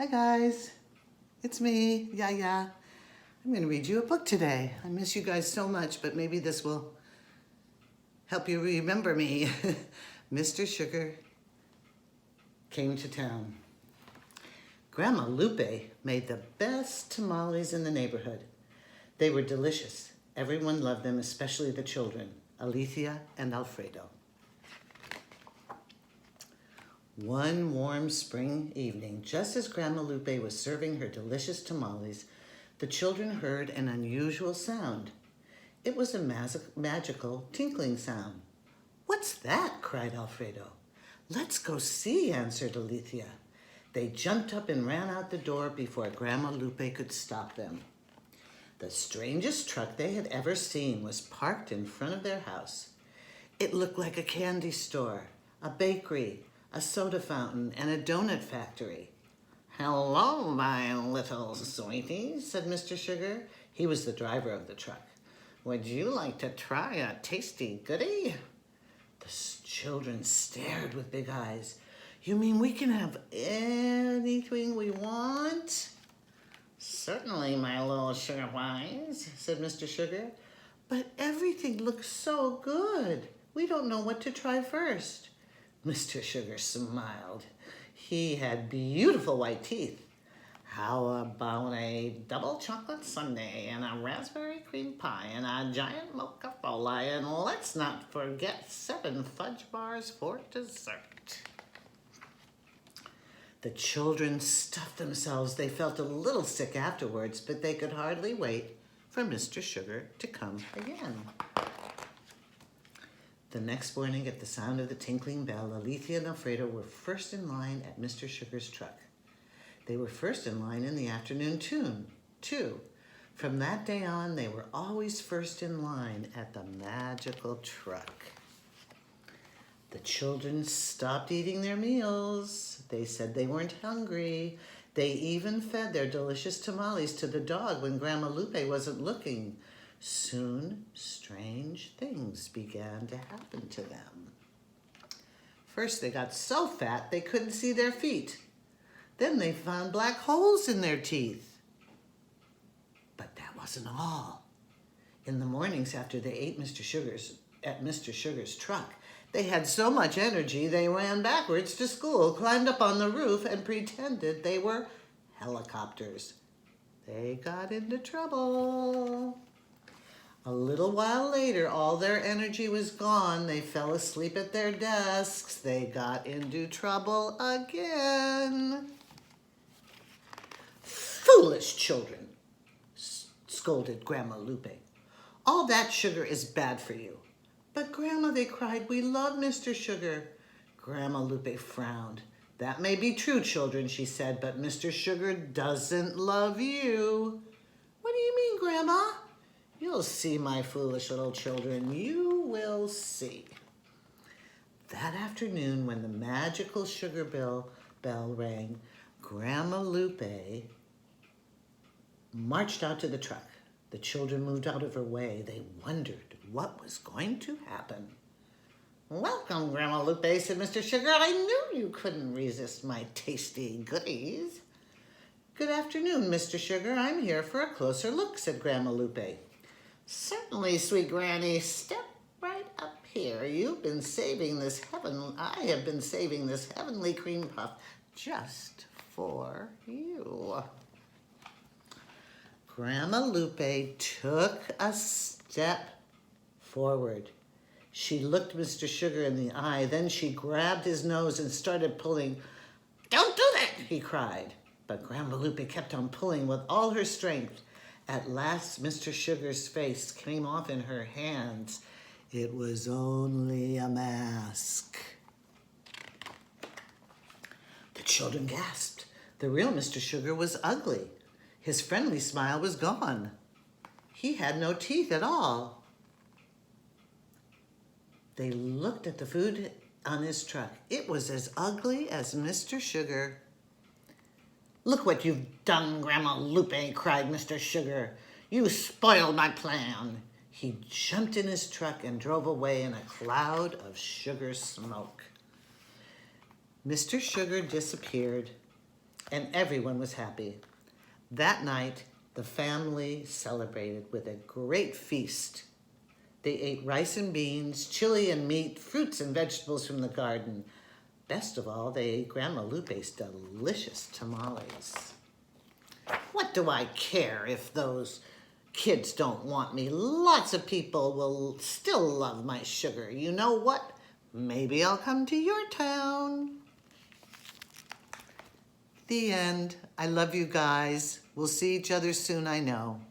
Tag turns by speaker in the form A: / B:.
A: Hi guys, it's me, yeah. I'm gonna read you a book today. I miss you guys so much, but maybe this will help you remember me. Mr. Sugar came to town. Grandma Lupe made the best tamales in the neighborhood. They were delicious. Everyone loved them, especially the children, Alicia and Alfredo. One warm spring evening, just as Grandma Lupe was serving her delicious tamales, the children heard an unusual sound. It was a magical tinkling sound. "What's that?" cried Alfredo. "Let's go see," answered Alicia. They jumped up and ran out the door before Grandma Lupe could stop them. The strangest truck they had ever seen was parked in front of their house. It looked like a candy store, a bakery, a soda fountain, and a donut factory. "Hello, my little sweetie," said Mr. Sugar. He was the driver of the truck. "Would you like to try a tasty goodie?" The children stared with big eyes. "You mean we can have anything we want?" "Certainly, my little sugar pies," said Mr. Sugar. "But everything looks so good. We don't know what to try first." Mr. Sugar smiled. He had beautiful white teeth. "How about a double chocolate sundae and a raspberry cream pie and a giant mocha cola, and let's not forget 7 fudge bars for dessert." The children stuffed themselves. They felt a little sick afterwards, but they could hardly wait for Mr. Sugar to come again. The next morning, at the sound of the tinkling bell, Alicia and Alfredo were first in line at Mr. Sugar's truck. They were first in line in the afternoon too. From that day on, they were always first in line at the magical truck. The children stopped eating their meals. They said they weren't hungry. They even fed their delicious tamales to the dog when Grandma Lupe wasn't looking. Soon, strange things began to happen to them. First, they got so fat they couldn't see their feet. Then they found black holes in their teeth. But that wasn't all. In the mornings after they ate at Mr. Sugar's truck, they had so much energy they ran backwards to school, climbed up on the roof, and pretended they were helicopters. They got into trouble. A little while later, all their energy was gone. They fell asleep at their desks. They got into trouble again. "Foolish children," scolded Grandma Lupe. "All that sugar is bad for you." "But Grandma," they cried, "we love Mr. Sugar." Grandma Lupe frowned. "That may be true, children," she said, "but Mr. Sugar doesn't love you." "What do you mean, Grandma?" "You'll see, my foolish little children. You will see." That afternoon, when the magical sugar bell rang, Grandma Lupe marched out to the truck. The children moved out of her way. They wondered what was going to happen. "Welcome, Grandma Lupe," said Mr. Sugar. "I knew you couldn't resist my tasty goodies." "Good afternoon, Mr. Sugar. I'm here for a closer look," said Grandma Lupe. "Certainly, sweet Granny. Step right up here. I have been saving this heavenly cream puff just for you." Grandma Lupe took a step forward. She looked Mr. Sugar in the eye. Then she grabbed his nose and started pulling. "Don't do that!" he cried. But Grandma Lupe kept on pulling with all her strength. At last, Mr. Sugar's face came off in her hands. It was only a mask. The children gasped. The real Mr. Sugar was ugly. His friendly smile was gone. He had no teeth at all. They looked at the food on his truck. It was as ugly as Mr. Sugar. "Look what you've done, Grandma Lupe," cried Mr. Sugar. "You spoiled my plan." He jumped in his truck and drove away in a cloud of sugar smoke. Mr. Sugar disappeared. and everyone was happy. That night, the family celebrated with a great feast. They ate rice and beans, chili and meat, fruits and vegetables from the garden. Best of all, they ate Grandma Lupe's delicious tamales. What do I care if those kids don't want me? Lots of people will still love my sugar. You know what? Maybe I'll come to your town. The end. I love you guys. We'll see each other soon, I know.